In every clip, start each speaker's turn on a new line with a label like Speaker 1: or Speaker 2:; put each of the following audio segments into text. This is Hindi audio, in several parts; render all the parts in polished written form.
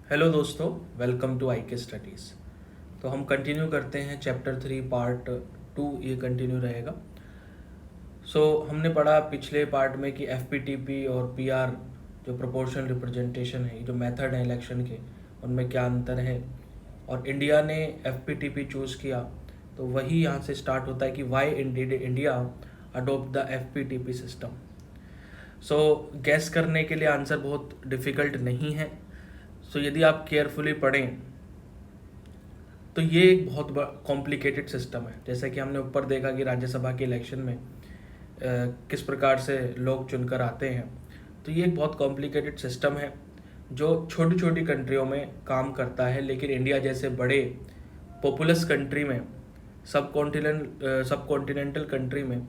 Speaker 1: हेलो दोस्तों, वेलकम टू आई के स्टडीज़। तो हम कंटिन्यू करते हैं चैप्टर 3 पार्ट 2, ये कंटिन्यू रहेगा। हमने पढ़ा पिछले पार्ट में कि एफ और पी जो प्रोपोर्शनल रिप्रेजेंटेशन है, जो मेथड है इलेक्शन के, उनमें क्या अंतर है। और इंडिया ने एफ चूज़ किया, तो वही यहाँ से स्टार्ट होता है कि why India adopt the F system. Gas करने के लिए आंसर बहुत डिफ़िकल्ट नहीं है। यदि आप केयरफुली पढ़ें तो ये एक बहुत कॉम्प्लिकेटेड सिस्टम है। जैसे कि हमने ऊपर देखा कि राज्यसभा के इलेक्शन में किस प्रकार से लोग चुनकर आते हैं, तो ये एक बहुत कॉम्प्लिकेटेड सिस्टम है जो छोटी छोटी कंट्रियों में काम करता है, लेकिन इंडिया जैसे बड़े पॉपुलस कंट्री में, सब कॉन्टिनेंटल कंट्री में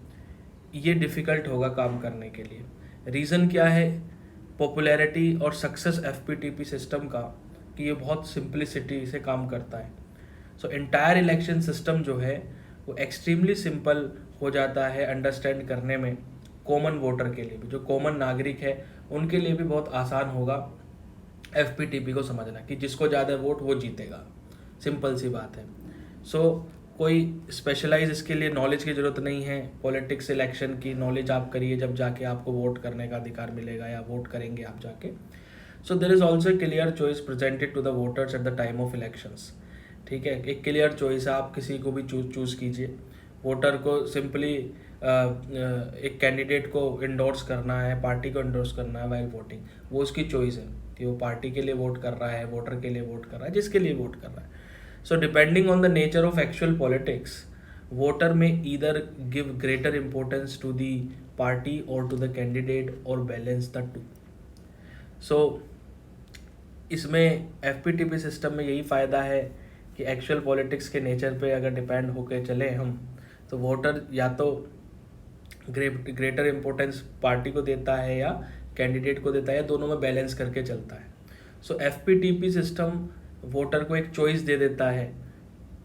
Speaker 1: ये डिफ़िकल्ट होगा काम करने के लिए। रीज़न क्या है? पॉपुलैरिटी और सक्सेस एफ सिस्टम का, कि ये बहुत सिंप्लिसिटी से काम करता है। एंटायर इलेक्शन सिस्टम जो है वो एक्सट्रीमली सिंपल हो जाता है अंडरस्टैंड करने में। कॉमन वोटर के लिए भी, जो कॉमन नागरिक है, उनके लिए भी बहुत आसान होगा एफ को समझना, कि जिसको ज़्यादा वोट वो जीतेगा। सिंपल सी बात है। कोई स्पेशलाइज इसके लिए नॉलेज की ज़रूरत नहीं है। पॉलिटिक्स इलेक्शन की नॉलेज आप करिए, जब जाके आपको वोट करने का अधिकार मिलेगा या वोट करेंगे आप जाके। There is also clear choice presented to the voters at the time of elections. ठीक है, एक क्लियर चॉइस है, आप किसी को भी चूज़ कीजिए। वोटर को सिंपली एक कैंडिडेट को इंडोर्स करना है, पार्टी को इंडोर्स करना है वाइल वोटिंग, वो उसकी चॉइस है कि वो पार्टी के लिए वोट कर रहा है, वोटर के लिए वोट कर रहा है, जिसके लिए वोट कर रहा है। Depending on the nature of actual politics, voter में either give greater importance to the party और टू द कैंडिडेट और बैलेंस द टू। इसमें एफ सिस्टम में यही फ़ायदा है कि एक्चुअल पॉलिटिक्स के नेचर पे अगर डिपेंड होकर चले हम, तो वोटर या तो ग्रेटर इंपॉर्टेंस पार्टी को देता है या कैंडिडेट को देता है, या दोनों में बैलेंस करके चलता है। एफ सिस्टम वोटर को एक चॉइस दे देता है,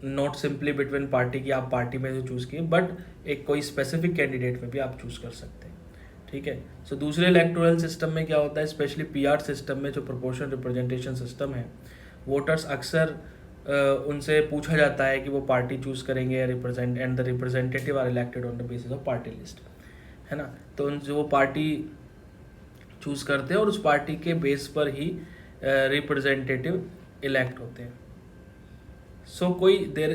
Speaker 1: नॉट सिंपली बिटवीन पार्टी की, आप पार्टी में जो चूज़ किए, बट एक कोई स्पेसिफिक कैंडिडेट में भी आप चूज़ कर सकते हैं। ठीक है। दूसरे इलेक्टोरल सिस्टम में क्या होता है, स्पेशली पीआर सिस्टम में, जो प्रोपोर्शनल रिप्रेजेंटेशन सिस्टम है, वोटर्स अक्सर उनसे पूछा जाता है कि वो पार्टी चूज़ करेंगे या represent, and the representative are elected on the basis of party list, है ना। तो जो वो पार्टी चूज़ करते हैं और उस पार्टी के बेस पर ही रिप्रेजेंटेटिव इलेक्ट होते हैं। कोई there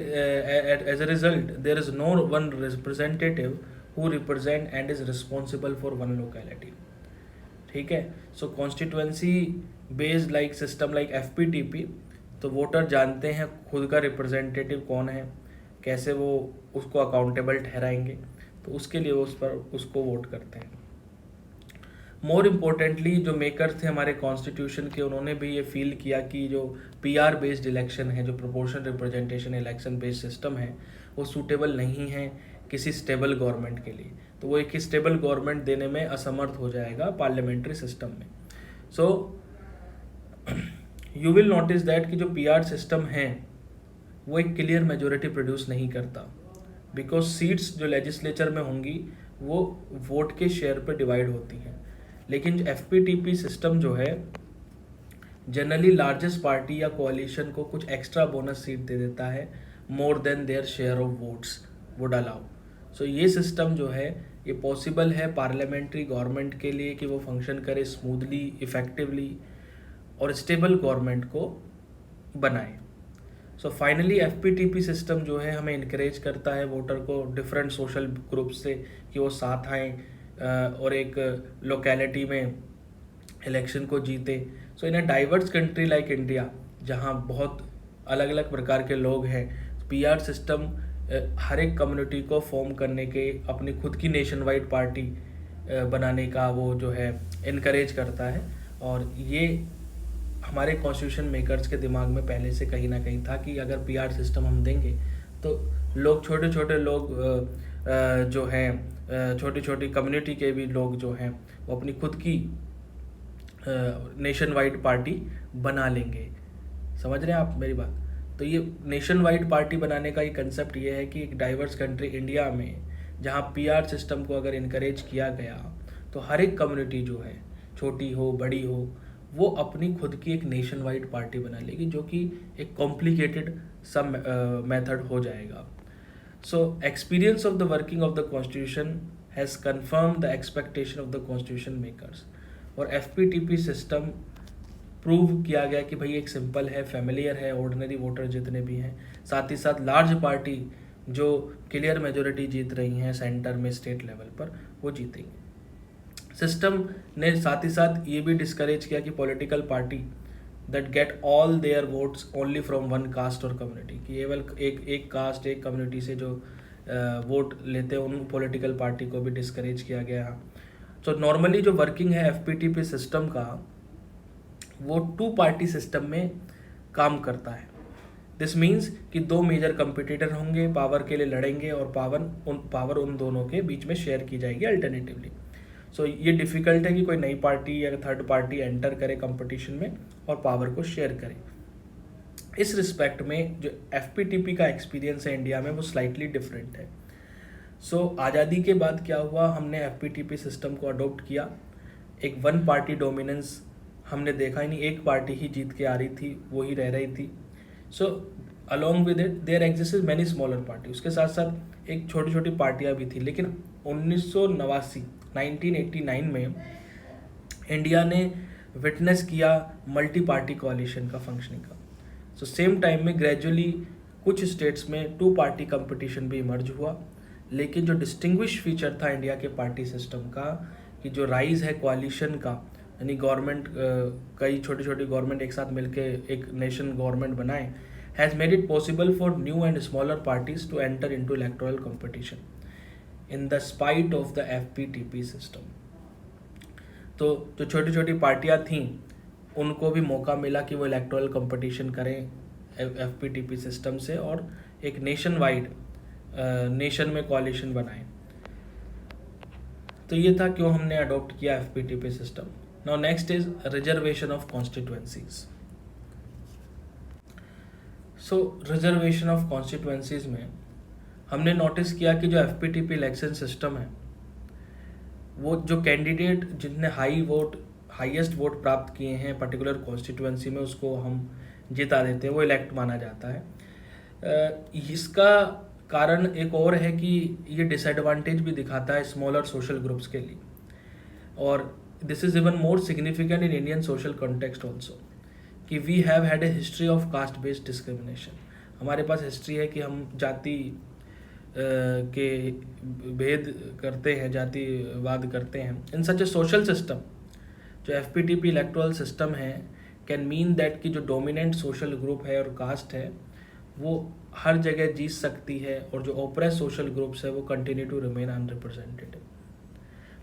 Speaker 1: as a result there is no one representative who represent and is responsible for one locality. ठीक है। Constituency based like system like F तो वोटर जानते हैं खुद का रिप्रेजेंटेटिव कौन है, कैसे वो उसको अकाउंटेबल ठहराएंगे, तो उसके लिए वो उस पर उसको वोट करते हैं। मोर इम्पोर्टेंटली, जो मेकर्स थे हमारे कॉन्स्टिट्यूशन के, उन्होंने भी ये फील किया कि जो पीआर बेस्ड इलेक्शन है, जो proportional representation election based system है, वो सूटेबल नहीं है किसी स्टेबल गवर्नमेंट के लिए। तो वो एक स्टेबल गवर्नमेंट देने में असमर्थ हो जाएगा पार्लियामेंट्री सिस्टम में। यू विल नोटिस दैट कि जो पीआर सिस्टम है वो एक क्लियर मेजोरिटी प्रोड्यूस नहीं करता, बिकॉज सीट्स जो लेजिस्लेचर में होंगी वो वोट के शेयर पर डिवाइड होती हैं। लेकिन एफ सिस्टम जो है, जनरली लार्जेस्ट पार्टी या कोalition को कुछ एक्स्ट्रा बोनस सीट दे देता है, more than their share of votes would allow. ये सिस्टम जो है, ये पॉसिबल है पार्लियामेंट्री गवर्नमेंट के लिए कि वो फंक्शन करे स्मूथली, इफेक्टिवली और स्टेबल गवर्नमेंट को बनाए। फाइनली एफ सिस्टम जो है हमें इनकरेज करता है वोटर को डिफरेंट सोशल ग्रुप से कि वो साथ आएँ और एक लोकेलिटी में इलेक्शन को जीते। In a diverse country like India, जहाँ बहुत अलग अलग प्रकार के लोग हैं, पीआर सिस्टम हर एक कम्युनिटी को फॉर्म करने के, अपनी खुद की नेशन वाइड पार्टी बनाने का वो जो है इनकरेज करता है। और ये हमारे कॉन्स्टिट्यूशन मेकर्स के दिमाग में पहले से कहीं ना कहीं था कि अगर पीआर सिस्टम हम देंगे तो लोग, छोटे छोटे लोग जो हैं, छोटी छोटी कम्युनिटी के भी लोग जो हैं, वो अपनी खुद की नेशन वाइड पार्टी बना लेंगे। समझ रहे हैं आप मेरी बात? तो ये नेशन वाइड पार्टी बनाने का ये कंसेप्ट ये है कि एक डाइवर्स कंट्री इंडिया में, जहाँ पीआर सिस्टम को अगर इनकरेज किया गया, तो हर एक कम्युनिटी जो है, छोटी हो बड़ी हो, वो अपनी खुद की एक नेशन वाइड पार्टी बना लेगी, जो कि एक कॉम्प्लिकेटेड सब मेथड हो जाएगा. So experience of the working of the constitution has confirm the expectation of the constitution makers. और FPTP सिस्टम प्रूव किया गया कि भाई एक सिंपल है, फेमिलियर है, ऑर्डिनरी वोटर जितने भी हैं, साथ ही साथ लार्ज पार्टी जो क्लियर मेजोरिटी जीत रही हैं सेंटर में, स्टेट लेवल पर, वो जीतेंगे. सिस्टम ने साथ ही साथ ये भी डिस्करेज किया कि political party that get all there votes only from one cast और कम्युनिटी, कि केवल एक कास्ट, एक कम्युनिटी से जो वोट लेते हैं उन पॉलिटिकल पार्टी को भी डिस्करेज किया गया. सो नॉर्मली जो वर्किंग है FPTP सिस्टम का, वो 2 पार्टी सिस्टम में काम करता है. दिस मीन्स कि 2 मेजर कंपटीटर होंगे, पावर के लिए लड़ेंगे, और पावर उन दोनों के बीच में शेयर की जाएगी अल्टरनेटिवली. सो ये डिफ़िकल्ट है कि कोई नई पार्टी या थर्ड पार्टी एंटर करे कंपटीशन में और पावर को शेयर करे. इस रिस्पेक्ट में जो FPTP का एक्सपीरियंस है इंडिया में, वो स्लाइटली डिफरेंट है. सो आज़ादी के बाद क्या हुआ, हमने FPTP सिस्टम को अडोप्ट किया. एक वन पार्टी डोमिनेंस हमने देखा ही नहीं, एक पार्टी ही जीत के आ रही थी, वो ही रह रही थी. So along with it there existed many smaller party. उसके साथ साथ एक छोटी छोटी पार्टियां भी थी. लेकिन 1989 में इंडिया ने विटनेस किया मल्टी पार्टी कोalition का फंक्शनिंग का. सो सेम टाइम में ग्रेजुअली कुछ स्टेट्स में 2 पार्टी कंपटीशन भी इमर्ज हुआ. लेकिन जो डिस्टिंग्विश फीचर था इंडिया के पार्टी सिस्टम का, कि जो राइज है कोalition का, यानी गवर्नमेंट, कई छोटी छोटी गवर्नमेंट एक साथ मिलके एक नेशन गवर्नमेंट बनाए, has made it possible for new and smaller parties to enter into electoral competition in the spite of the FPTP system. तो जो छोटी छोटी पार्टियां थीं, उनको भी मौका मिला कि वो इलेक्टोरल कंपटीशन करें FPTP सिस्टम से, और एक नेशन वाइड नेशन में कोalition बनाएं. तो ये था क्यों हमने अडॉप्ट किया FPTP system. Now next is reservation of constituencies. So reservation of constituencies में हमने नोटिस किया कि जो FPTP इलेक्शन सिस्टम है, वो जो कैंडिडेट जिनने हाईएस्ट वोट प्राप्त किए हैं पर्टिकुलर कॉन्स्टिट्यूएंसी में, उसको हम जिता देते हैं, वो इलेक्ट माना जाता है. इसका कारण एक और है कि ये डिसएडवांटेज भी दिखाता है स्मॉलर सोशल ग्रुप्स के लिए. और this is even more significant in Indian social context also, कि we have had a history of caste based discrimination. हमारे पास हिस्ट्री है कि हम जाति के भेद करते हैं, जातिवाद करते हैं. इन सच ए सोशल सिस्टम, जो FPTP इलेक्टोरल सिस्टम है, कैन मीन दैट कि जो डोमिनेंट सोशल ग्रुप है और कास्ट है, वो हर जगह जीत सकती है, और जो ओप्रेस सोशल ग्रुप्स है वो continue to remain unrepresented.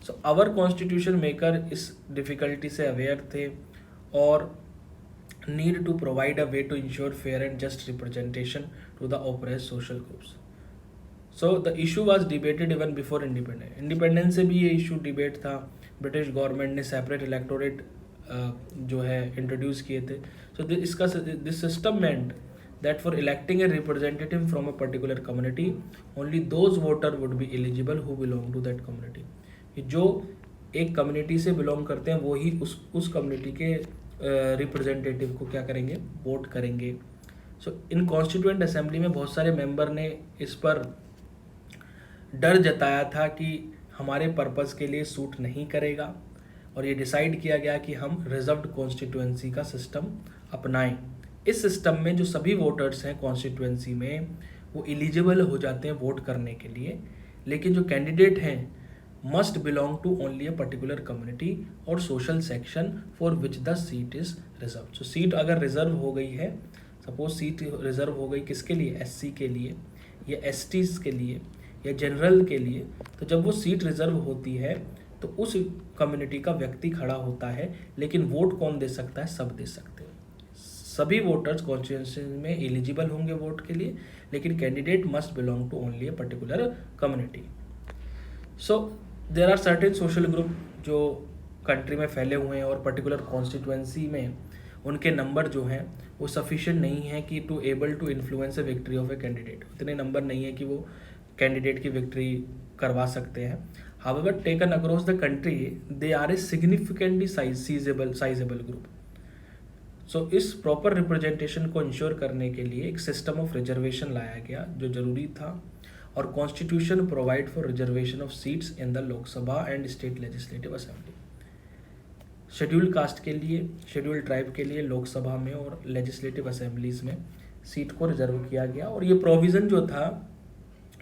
Speaker 1: So our constitution maker इस डिफ़िकल्टी से अवेयर थे और need to provide a way to ensure fair and just representation to the oppress social groups. So the issue was debated even before independence से भी ये इशू डिबेट था. ब्रिटिश गवर्नमेंट ने सेपरेट इलेक्टोरेट जो है इंट्रोड्यूस किए थे. So this system meant that for electing a representative from a particular community, only those voter would be eligible who belong to that community. जो एक कम्युनिटी से बिलोंग करते हैं, वो ही उस कम्युनिटी के रिप्रेजेंटेटिव को क्या करेंगे, वोट करेंगे. सो इन कॉन्स्टिट्यूएंट असेंबली में बहुत सारे मेंबर ने इस पर डर जताया था कि हमारे पर्पस के लिए सूट नहीं करेगा, और ये डिसाइड किया गया कि हम रिजर्व्ड कॉन्स्टिट्यूएंसी का सिस्टम अपनाएं. इस सिस्टम में जो सभी वोटर्स हैं कॉन्स्टिट्यूएंसी में, वो एलिजिबल हो जाते हैं वोट करने के लिए. लेकिन जो कैंडिडेट हैं must belong to only a particular community और social section for which the seat is reserve. So seat अगर रिजर्व हो गई है, सपोज सीट रिजर्व हो गई किसके लिए, SC के लिए या STs के लिए या जनरल के लिए, तो जब वो सीट रिजर्व होती है तो उस कम्युनिटी का व्यक्ति खड़ा होता है. लेकिन वोट कौन दे सकता है, सब दे सकते हैं. सभी वोटर्स कॉन्स्टिट्यूएंसी में एलिजिबल होंगे वोट के लिए, लेकिन candidate must belong to only a particular community. So there are certain social group जो कंट्री में फैले हुए हैं, और पर्टिकुलर कॉन्स्टिट्यूएंसी में उनके नंबर जो हैं वो सफिशिएंट नहीं है कि to able to influence a victory of a candidate. इतने नंबर नहीं है कि वो कैंडिडेट की विक्ट्री करवा सकते हैं. However taken across the country they are a significantly sizeable group. So इस प्रॉपर रिप्रेजेंटेशन को इंश्योर करने के लिए एक सिस्टम ऑफ रिजर्वेशन लाया गया जो जरूरी था, और constitution provide for reservation of seats in the Lok Sabha and state legislative assembly. Schedule caste के लिए, शेड्यूल ट्राइब के लिए लोकसभा में और लेजिस्लेटिव असेंबलीज में सीट को रिजर्व किया गया। और ये प्रोविज़न जो था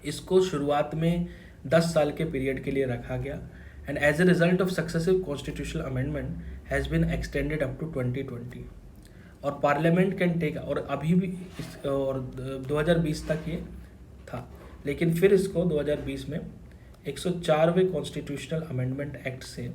Speaker 1: इसको शुरुआत में 10 साल के पीरियड के लिए रखा गया, and as a result of successive constitutional amendment has been extended up to 2020। और पार्लियामेंट कैन टेक, और अभी भी और 2020 तक ये था, लेकिन फिर इसको 2020 में 104वें कॉन्स्टिट्यूशनल अमेंडमेंट एक्ट से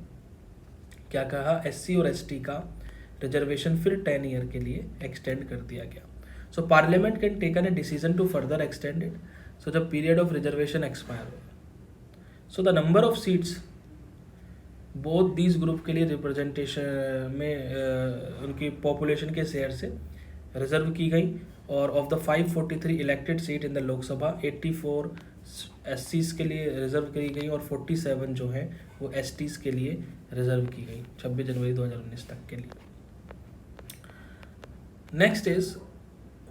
Speaker 1: क्या कहा, SC और ST का रिजर्वेशन फिर 10 ईयर के लिए एक्सटेंड कर दिया गया। So parliament can taken a decision to further extend it, so the period of reservation expire हो। So the number of seats both these group के लिए रिप्रेजेंटेशन में उनकी पॉपुलेशन के शेयर से रिजर्व की गई, और of the 543 elected seat in the Lok Sabha 84 SCs के लिए रिजर्व की गई, और 47 जो है वो STs के लिए रिजर्व की गई 26 जनवरी 2019 तक के लिए। Next is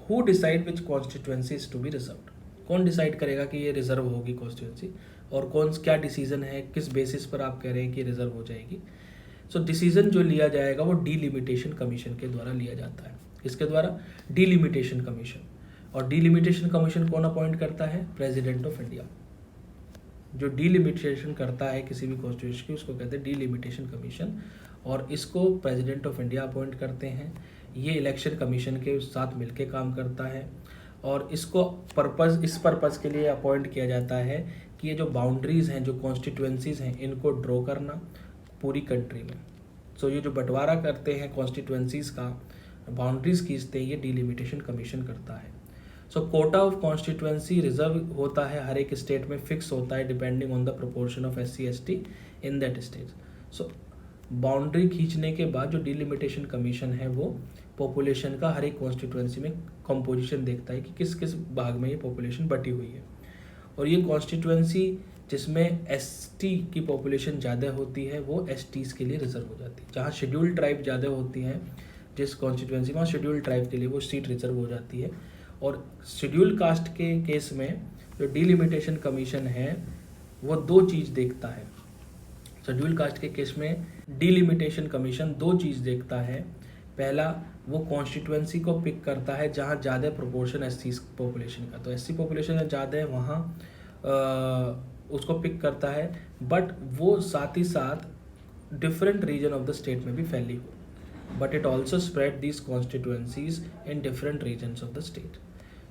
Speaker 1: who decide which constituency is to be reserved. कौन डिसाइड करेगा कि ये रिजर्व होगी कॉन्स्टिट्यूएंसी, और कौन क्या डिसीजन है, किस बेसिस पर आप कह रहे हैं कि रिजर्व हो जाएगी। सो डिसीजन जो लिया जाएगा वो डीलिमिटेशन कमीशन के द्वारा लिया जाता है। किसके द्वारा? Delimitation commission. और डीलिमिटेशन कमीशन कौन अपॉइंट करता है? President of India. जो डीलिमिटेशन करता है किसी भी कॉन्स्टिट्यूशन की उसको कहते हैं डीलिमिटेशन कमीशन, और इसको प्रेसिडेंट ऑफ इंडिया अपॉइंट करते हैं। ये इलेक्शन कमीशन के साथ मिलकर काम करता है, और इसको इस पर्पज़ के लिए अपॉइंट किया जाता है कि ये जो बाउंड्रीज़ हैं, जो कॉन्स्टिट्यूएंसीज़ हैं, इनको ड्रॉ करना पूरी कंट्री में। सो ये जो बंटवारा करते हैं कॉन्स्टिट्यूएंसीज़ का, बाउंड्रीज़ खींचते हैं, ये डीलिमिटेशन कमीशन करता है। सो कोटा ऑफ कॉन्स्टिट्यूएंसी रिजर्व होता है, हर एक स्टेट में फिक्स होता है depending on the proportion of SC ST in that state. So boundary खींचने के बाद जो डीलिमिटेशन कमीशन है वो पॉपुलेशन का हर एक कॉन्स्टिट्यूएंसी में कंपोजिशन देखता है कि किस किस भाग में ये पॉपुलेशन बटी हुई है। और ये कॉन्स्टिट्यूएंसी जिसमें ST की पॉपुलेशन ज़्यादा होती है वो STs के लिए रिजर्व हो जाती है। जहाँ शेड्यूल ट्राइब ज़्यादा होती हैं जिस कॉन्स्टिट्यूएंसी में, शेड्यूल ट्राइब के लिए वो सीट रिजर्व हो जाती है। और शेड्यूल कास्ट के केस में जो डीलिमिटेशन कमीशन है वो दो चीज़ देखता है। शेड्यूल कास्ट के केस में डीलिमिटेशन कमीशन दो चीज़ देखता है। पहला, वो कॉन्स्टिट्यूएंसी को पिक करता है जहाँ ज़्यादा प्रोपोर्शन SC पॉपुलेशन का, तो SC पॉपुलेशन ज़्यादा है वहाँ उसको पिक करता है, बट वो साथ ही साथ different region of the state में भी फैली हो, but it also spread these constituencies in different regions of the state.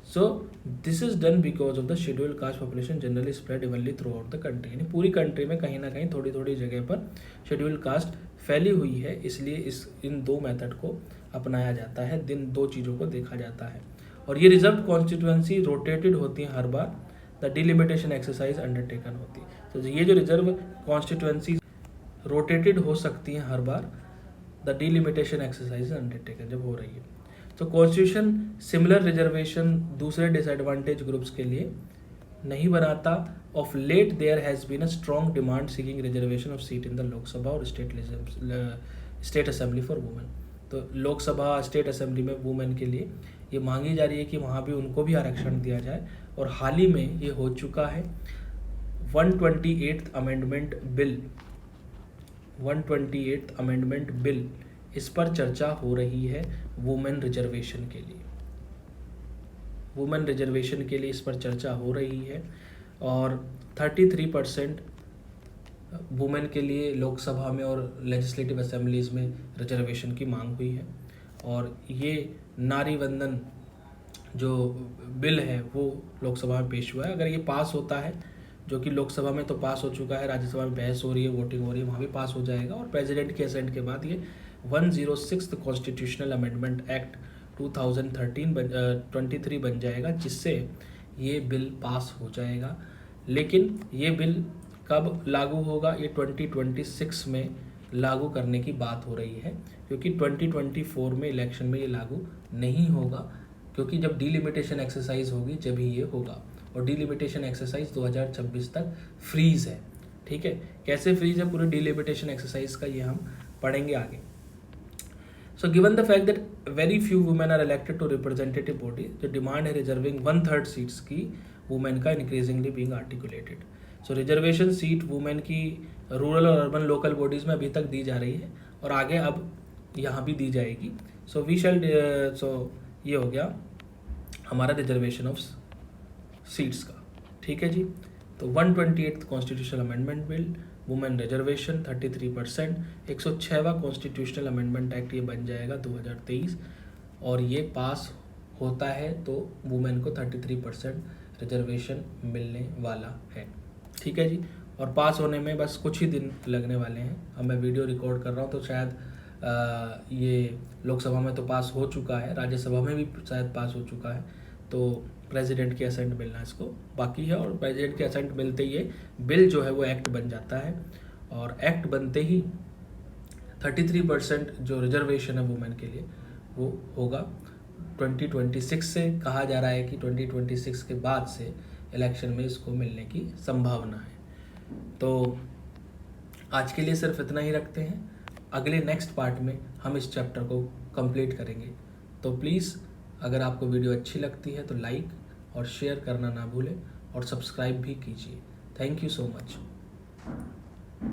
Speaker 1: So this is done because of the schedule caste population generally spread evenly throughout the country. यानी पूरी कंट्री में कहीं ना कहीं थोड़ी थोड़ी जगह पर शेड्यूल कास्ट फैली हुई है, इसलिए इन दो मेथड को अपनाया जाता है, दो चीज़ों को देखा जाता है। और ये रिजर्व कॉन्स्टिट्यूएंसी रोटेटेड होती है हर बार, द डिलिमिटेशन एक्सरसाइज अंडरटेकन होती है। तो ये जो रिजर्व कॉन्स्टिट्यूएंसी रोटेटेड हो सकती हैं हर बार, द डिलिमिटेशन एक्सरसाइज अंडरटेकन जब हो रही है। तो कॉन्स्टिट्यूशन सिमिलर रिजर्वेशन दूसरे डिसएडवांटेज ग्रुप्स के लिए नहीं बनाता। Of late there has been a strong demand seeking reservation of seat in the Lok Sabha और स्टेट असेंबली फॉर वुमेन। तो लोकसभा स्टेट असेंबली में वुमेन के लिए ये मांगी जा रही है कि वहाँ भी उनको भी आरक्षण दिया जाए, और हाल ही में ये हो चुका है। 128th अमेंडमेंट बिल इस पर चर्चा हो रही है वुमेन रिजर्वेशन के लिए। वुमेन रिजर्वेशन के लिए इस पर चर्चा हो रही है, और 33% वुमेन के लिए लोकसभा में और लेजिस्लेटिव असेंबलीज में रिजर्वेशन की मांग हुई है। और ये नारी वंदन जो बिल है वो लोकसभा में पेश हुआ है। अगर ये पास होता है, जो कि लोकसभा में तो पास हो चुका है, राज्यसभा में बहस हो रही है, वोटिंग हो रही है, वहाँ भी पास हो जाएगा, और प्रेसिडेंट के असेंट के बाद ये 106th कॉन्स्टिट्यूशनल अमेंडमेंट एक्ट 2023 बन जाएगा, जिससे ये बिल पास हो जाएगा। लेकिन ये बिल कब लागू होगा? ये 2026 में लागू करने की बात हो रही है, क्योंकि 2024 में इलेक्शन में ये लागू नहीं होगा, क्योंकि जब डीलिमिटेशन एक्सरसाइज होगी जब ही ये होगा। और डीलिमिटेशन एक्सरसाइज 2026 तक फ्रीज है। ठीक है, कैसे फ्रीज है पूरे डीलिमिटेशन एक्सरसाइज का, ये हम पढ़ेंगे आगे। So given the fact that very few women are elected to representative body, the demand है reserving 1/3 सीट्स की वुमेन का increasingly being articulated. So reservation seat women की रूरल और अर्बन लोकल बॉडीज में अभी तक दी जा रही है और आगे अब यहाँ भी दी जाएगी. सो वी शैल सो ये हो गया हमारा रिजर्वेशन ऑफ सीट्स का. ठीक है जी. तो 128th constitutional amendment bill, women reservation 33%, 106वां कॉन्स्टिट्यूशनल अमेंडमेंट एक्ट ये बन जाएगा 2023 और ये पास होता है तो वुमेन को 33% रिजर्वेशन मिलने वाला है. ठीक है जी. और पास होने में बस कुछ ही दिन लगने वाले हैं. अब मैं वीडियो रिकॉर्ड कर रहा हूँ तो शायद ये लोकसभा में तो पास हो चुका है, राज्यसभा में भी शायद पास हो चुका है. तो प्रेसिडेंट की असेंट मिलना इसको बाकी है और प्रेसिडेंट की असेंट मिलते ही ये बिल जो है वो एक्ट बन जाता है और एक्ट बनते ही 33% जो रिजर्वेशन है वुमेन के लिए वो होगा 2026 से. कहा जा रहा है कि 2026 के बाद से इलेक्शन में इसको मिलने की संभावना है. तो आज के लिए सिर्फ इतना ही रखते हैं. अगले नेक्स्ट पार्ट में हम इस चैप्टर को कंप्लीट करेंगे. तो प्लीज़ अगर आपको वीडियो अच्छी लगती है तो लाइक और शेयर करना ना भूलें और सब्सक्राइब भी कीजिए. Thank you so much.